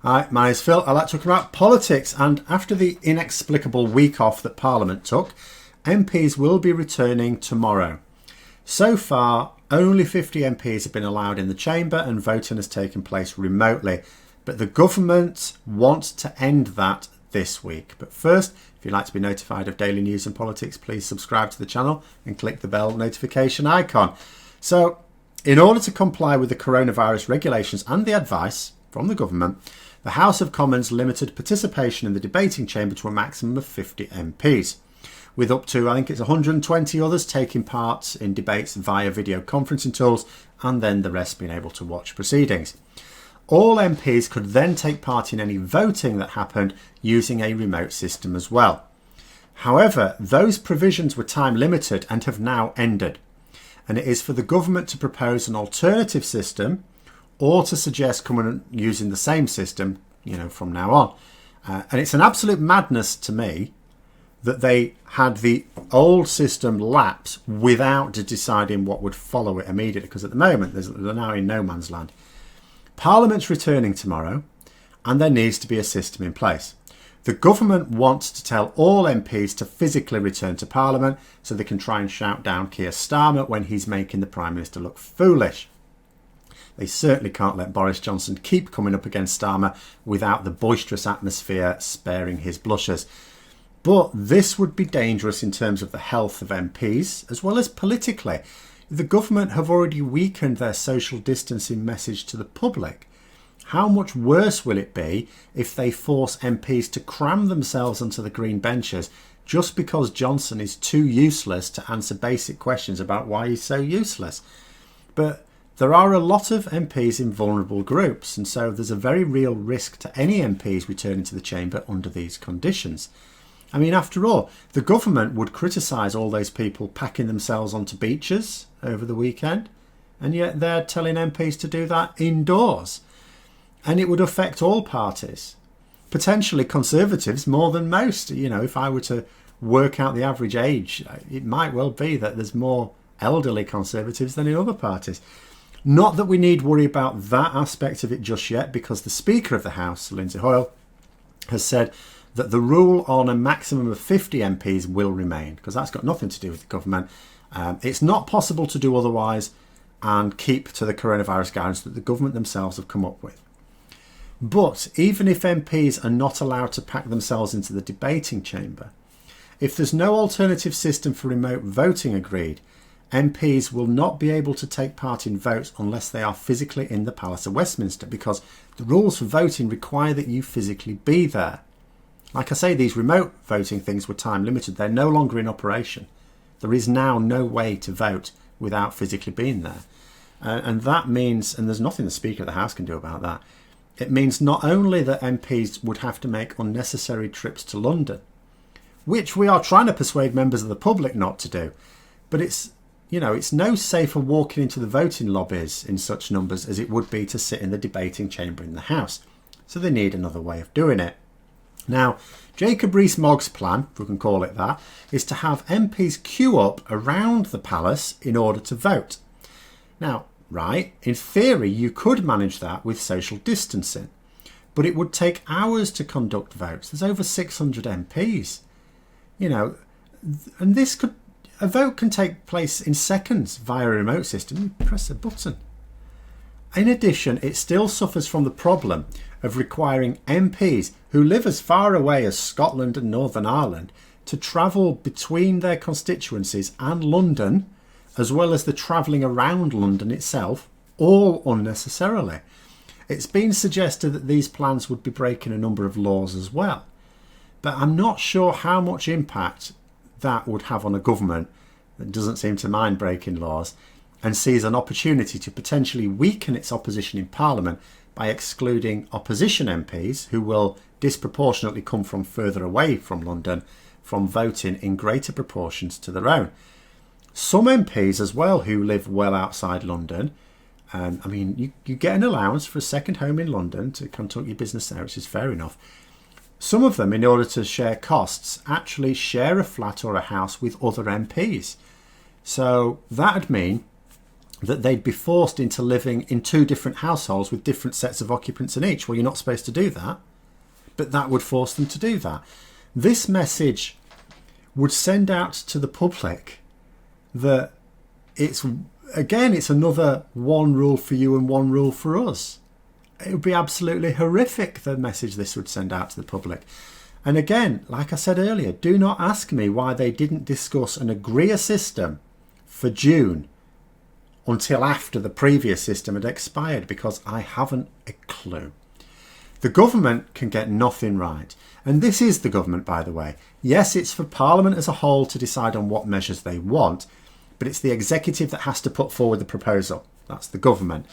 Hi, my name's Phil. I like talking about politics, and after the inexplicable week off that Parliament took, MPs will be returning tomorrow. So far, only 50 MPs have been allowed in the chamber and voting has taken place remotely. But the government wants to end that this week. But first, if you'd like to be notified of daily news and politics, please subscribe to the channel and click the bell notification icon. So, in order to comply with the coronavirus regulations and the advice from the government, the House of Commons limited participation in the debating chamber to a maximum of 50 MPs, with up to, I think it's 120 others taking part in debates via video conferencing tools, and then the rest being able to watch proceedings. All MPs could then take part in any voting that happened using a remote system as well. However, those provisions were time limited and have now ended, and it is for the government to propose an alternative system or to suggest coming and using the same system, from now on. And it's an absolute madness to me that they had the old system lapse without deciding what would follow it immediately, because at the moment they're now in no man's land. Parliament's returning tomorrow, and there needs to be a system in place. The government wants to tell all MPs to physically return to Parliament so they can try and shout down Keir Starmer when he's making the Prime Minister look foolish. They certainly can't let Boris Johnson keep coming up against Starmer without the boisterous atmosphere sparing his blushes. But this would be dangerous in terms of the health of MPs, as well as politically. The government have already weakened their social distancing message to the public. How much worse will it be if they force MPs to cram themselves onto the green benches just because Johnson is too useless to answer basic questions about why he's so useless? But there are a lot of MPs in vulnerable groups, and so there's a very real risk to any MPs returning to the chamber under these conditions. I mean, after all, the government would criticise all those people packing themselves onto beaches over the weekend, and yet they're telling MPs to do that indoors. And it would affect all parties, potentially Conservatives more than most. If I were to work out the average age, it might well be that there's more elderly Conservatives than in other parties. Not that we need worry about that aspect of it just yet, because the Speaker of the House, Lindsay Hoyle, has said that the rule on a maximum of 50 MPs will remain, because that's got nothing to do with the government. It's not possible to do otherwise and keep to the coronavirus guidance that the government themselves have come up with. But even if MPs are not allowed to pack themselves into the debating chamber, if there's no alternative system for remote voting agreed, MPs will not be able to take part in votes unless they are physically in the Palace of Westminster, because the rules for voting require that you physically be there. Like I say, these remote voting things were time limited. They're no longer in operation. There is now no way to vote without physically being there. And that means, and there's nothing the Speaker of the House can do about that, it means not only that MPs would have to make unnecessary trips to London, which we are trying to persuade members of the public not to do, but it's no safer walking into the voting lobbies in such numbers as it would be to sit in the debating chamber in the House. So they need another way of doing it. Now, Jacob Rees-Mogg's plan, if we can call it that, is to have MPs queue up around the palace in order to vote. Now, in theory, you could manage that with social distancing, but it would take hours to conduct votes. There's over 600 MPs, and a vote can take place in seconds via a remote system. You press a button. In addition, it still suffers from the problem of requiring MPs who live as far away as Scotland and Northern Ireland to travel between their constituencies and London, as well as the travelling around London itself, all unnecessarily. It's been suggested that these plans would be breaking a number of laws as well, but I'm not sure how much impact that would have on a government that doesn't seem to mind breaking laws and sees an opportunity to potentially weaken its opposition in Parliament by excluding opposition MPs, who will disproportionately come from further away from London, from voting in greater proportions to their own. Some MPs as well who live well outside London, you get an allowance for a second home in London to conduct your business there, which is fair enough. Some of them, in order to share costs, actually share a flat or a house with other MPs. So that would mean that they'd be forced into living in 2 different households with different sets of occupants in each. Well, you're not supposed to do that, but that would force them to do that. This message would send out to the public that it's another one rule for you and one rule for us. It would be absolutely horrific, the message this would send out to the public. And again, like I said earlier, do not ask me why they didn't discuss and agree a system for June until after the previous system had expired, because I haven't a clue. The government can get nothing right. And this is the government, by the way. Yes, it's for Parliament as a whole to decide on what measures they want, but it's the executive that has to put forward the proposal. That's the government.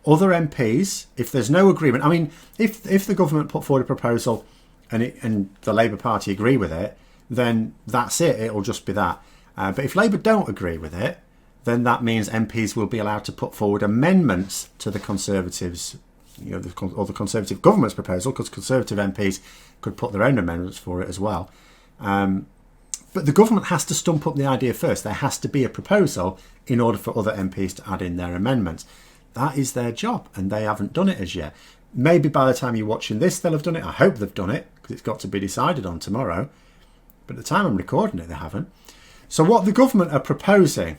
Other MPs, if there's no agreement, I mean, if the government put forward a proposal and the Labour Party agree with it, then that's it. It'll just be that. But if Labour don't agree with it, then that means MPs will be allowed to put forward amendments to the Conservatives, or the Conservative government's proposal, because Conservative MPs could put their own amendments for it as well. But the government has to stump up the idea first. There has to be a proposal in order for other MPs to add in their amendments. That is their job, and they haven't done it as yet. Maybe by the time you're watching this, they'll have done it. I hope they've done it, because it's got to be decided on tomorrow. But at the time I'm recording it, they haven't. So what the government are proposing,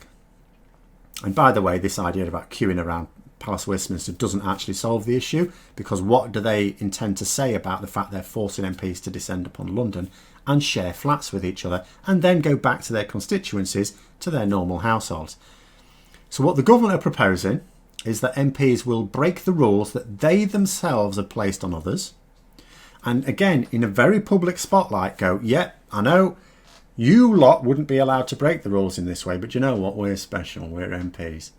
and by the way, this idea about queuing around Palace Westminster doesn't actually solve the issue, because what do they intend to say about the fact they're forcing MPs to descend upon London and share flats with each other and then go back to their constituencies, to their normal households? So what the government are proposing is that MPs will break the rules that they themselves have placed on others, and again, in a very public spotlight, go, yeah, I know you lot wouldn't be allowed to break the rules in this way, but you know what, we're special, we're MPs.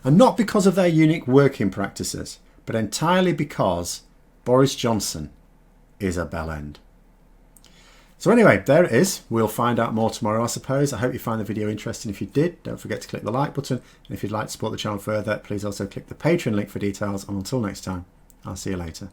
And not because of their unique working practices, but entirely because Boris Johnson is a bellend. So anyway, there it is. We'll find out more tomorrow, I suppose. I hope you find the video interesting. If you did, don't forget to click the like button. And if you'd like to support the channel further, please also click the Patreon link for details. And until next time, I'll see you later.